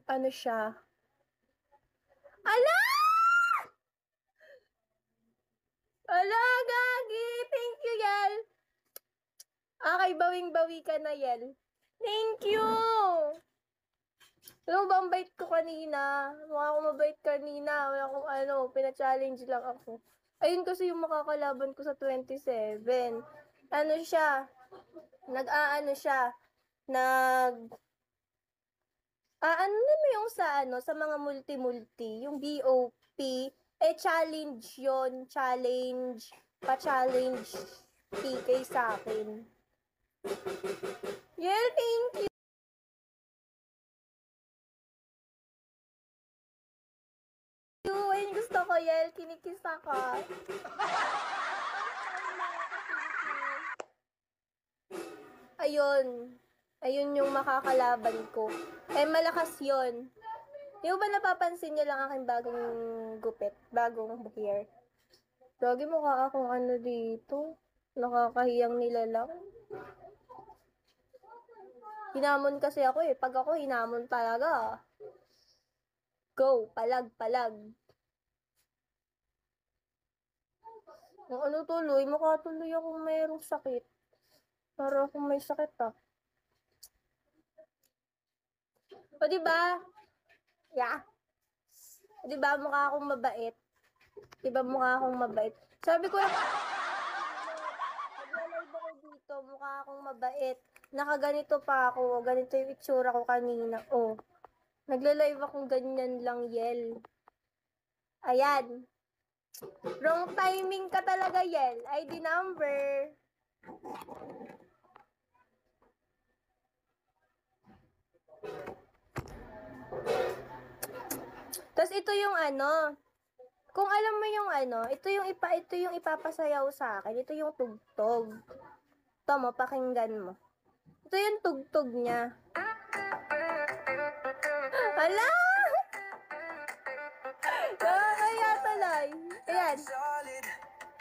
ano siya. Ala! Ala, Gagi! Thank you, Yel! Okay, bawing-bawi ka na, Yel. Thank you! Alam mo ba, ang bait ko kanina? Mukha akong mabait kanina. Wala akong pina-challenge lang ako. Ayun kasi yung makakalaban ko sa 27. Ano siya? Nag-aano siya? Ano naman yung sa mga multi-multi, yung BOP, challenge yon, challenge, pa-challenge PK sa akin. Yeah, thank you. Ayun gusto ko, Yel, kinikisa ka. Ayun. Ayun yung makakalaban ko. Malakas yon. Di ba napapansin niyo lang aking bagong gupit? Bagong hair? Lagi mukha akong dito. Nakakahiyang nila lang. Hinamon kasi ako eh. Pag ako hinamon talaga. Go, palag. Kung tuloy, mukha tuloy akong mayroong sakit. Para akong may sakit O diba? Yeah. O diba mukha akong mabait? Diba mukha akong mabait? Sabi ko na, nag-live ako dito, mukha akong mabait. Nakaganito pa ako, ganito yung itsura ko kanina. Oh, nagla-live akong ganyan lang, Yel. Ayan. Wrong timing ka talaga, Yel. ID number. Tapos ito yung kung alam mo yung ito yung ipapasayaw sa akin. Ito yung tugtog. Ito mo, pakinggan mo. Ito yung tugtog niya. Hala! Nakakaya tuloy. Ayan.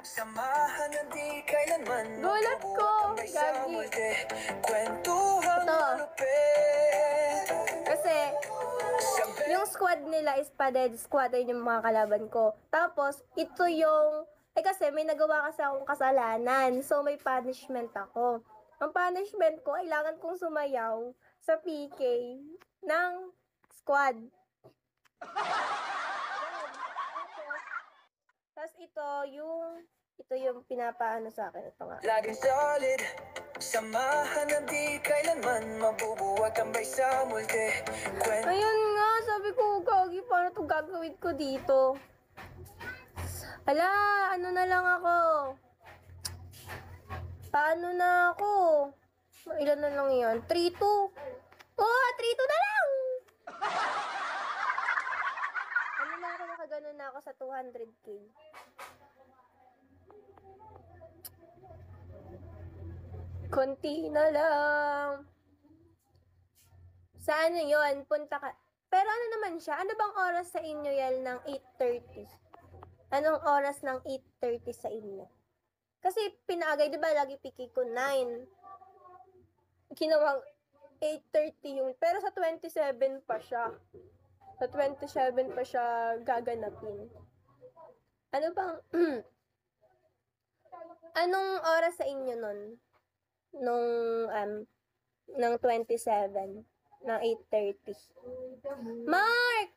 Samahan na di kailanman gulat ko, Gagi. Ito. Kasi, yung squad nila is Paded Squad, ay yung mga kalaban ko. Tapos, ito yung, kasi may nagawa kasi akong kasalanan. So, may punishment ako. Ang punishment ko, kailangan kong sumayaw sa PK ng squad. Tapos ito yung pinapaano sa akin. Ito nga. Laging solid, samahan na di kailanman mabubuwag tambay sa multi. Ayun nga, sabi ko, Gagi, paano ito gagawin ko dito? Hala, ano na lang ako? Paano na ako? Ilan na lang yan? 3-2. Oh, 3-2 na lang! Ano na ako, nakaganon na ako sa 200k. Konti na lang. Sa yun? Punta ka. Pero ano naman siya? Ano bang oras sa inyo yan ng 8:30? Anong oras ng 8:30 sa inyo? Kasi pinaagay, di ba, lagi piki ko 9. Kinawang 8:30 yung, pero sa 27 pa siya. Sa 27 pa siya gaganapin. Ano bang, anong oras sa inyo nun? Ng 27, ng 8:30. Mark!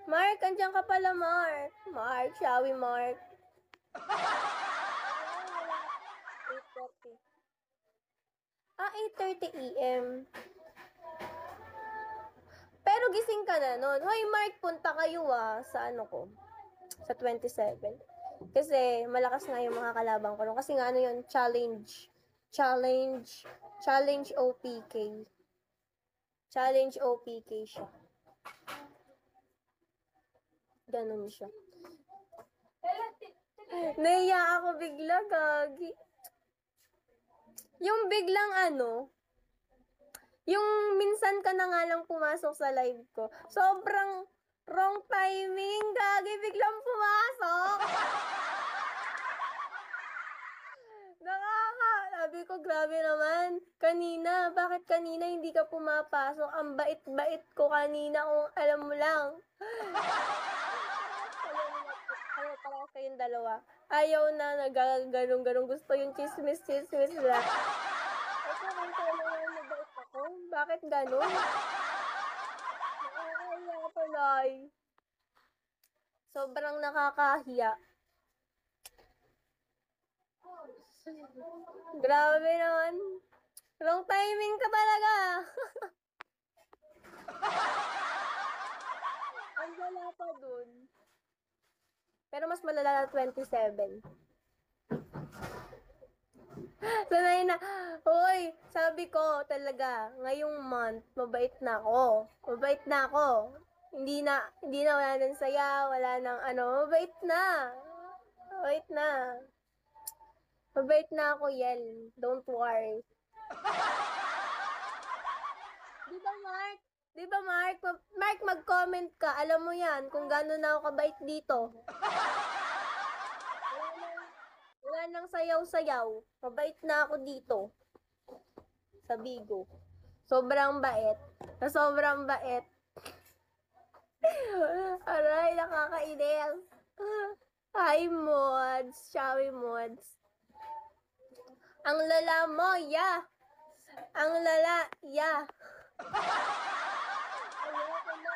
Mark, andyan ka pala, Mark. Mark, shall we, Mark? 8:30. 8:30 AM. Pero gising ka na nun. Hoy, Mark, punta kayo sa sa 27. Kasi malakas nga yung mga kalabang ko. Kasi nga yun, challenge OPK. Challenge OPK siya. Ganun siya. Naiya ako bigla, Gagi. Yung biglang yung minsan ka na nga lang pumasok sa live ko. Sobrang wrong timing, Gagi. Biglang pumasok. sabi ko, grabe naman. Kanina, bakit kanina hindi ka pumapasok? Ang bait-bait ko kanina kung alam mo lang. Ayaw pala kayong dalawa. Ayaw na nagaganong-ganong gusto yung chismis-chismis lang. Ito, kung kailangan mabait ako. Bakit ganon? Nakakahiya tuloy. Sobrang nakakahiya. Grabe naman. Wrong timing ka talaga. Ang wala pa dun. Pero mas malala na 27. Sanay na. Hoy, sabi ko talaga, ngayong month, mabait na ako. Mabait na ako. Hindi na wala nang saya, wala nang ano, mabait na. Mabait na. Mabait na ako, Yel. Don't worry. Di ba, Mark? Di ba, Mark? Mark, mag-comment ka. Alam mo yan, kung gano'n na ako kabait dito. Wala nang sayaw-sayaw. Mabait na ako dito. Sa Bigo. Sobrang bait. Sobrang bait. Aray, nakakainis. Hi, mods. Shawi mods. Ang lala mo, ya. Ang lala, ya. Ayoko na.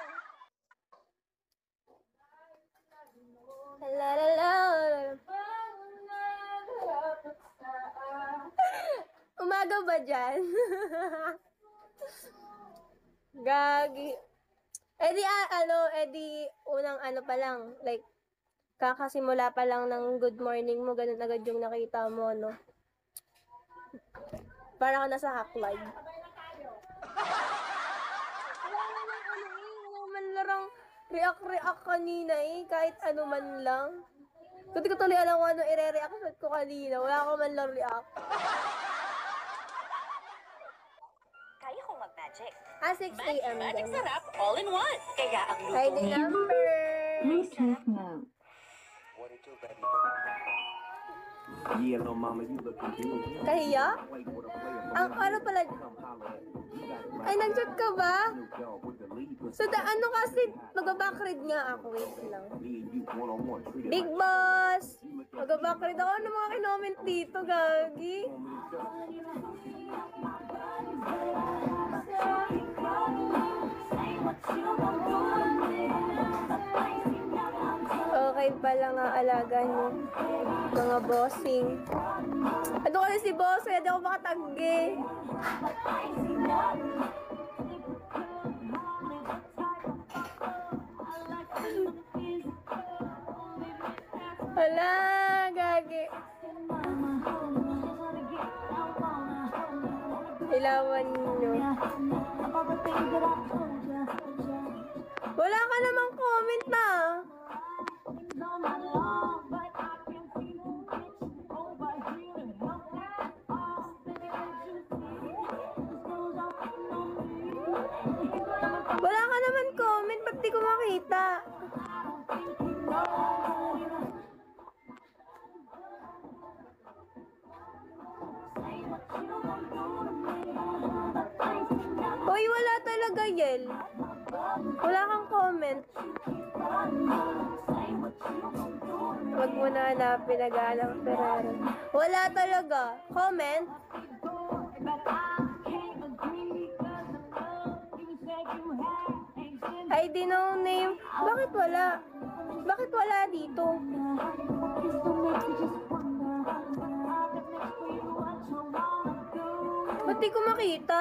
Lalala. Umaga ba dyan? Gagi. Unang ano pa lang, like, kakasimula pa lang ng good morning mo, ganun agad yung nakita mo, no? Parang ka nasa hackline. Wala man larang react kanina kahit ano man lang. Hindi ko tuloy alam kung ano i-react ko kanina. Wala ko man lang react. Kaya kong mag-magic. 6 a.m. Magic din. sarap, all in one. Kaya ang Hi, luto the niya. number. Bluetooth mode. What it do, baby? Yeah, no mama, you looking good. Kahiya? Play with a player. Ang ano pala? Come holler at me. You got it Ay, right. nag-chat ka ba? Snoop Dogg with the lead. So, ano kasi, magbabackread nga ako. Wait lang. Me and you one-on-one. Treat it Big like boss! Magbabackread ako ng mga kinoment dito, gagi. you want me to do. Okay pala nga alaga niyo. Mga bossing. Ano kasi si boss, kaya di ako makataggi. Hala, gagi. Ilawan nyo. Wala ka namang comment na. Wala ka naman comment, ba't di ko makita? Hoy, wala talaga, Yel. Wala kang comment. Wag mo na hanapin, nag-aalang Ferrero. Wala talaga. Comment? ID no name. Bakit wala? Bakit wala dito? Ba't di ko makita?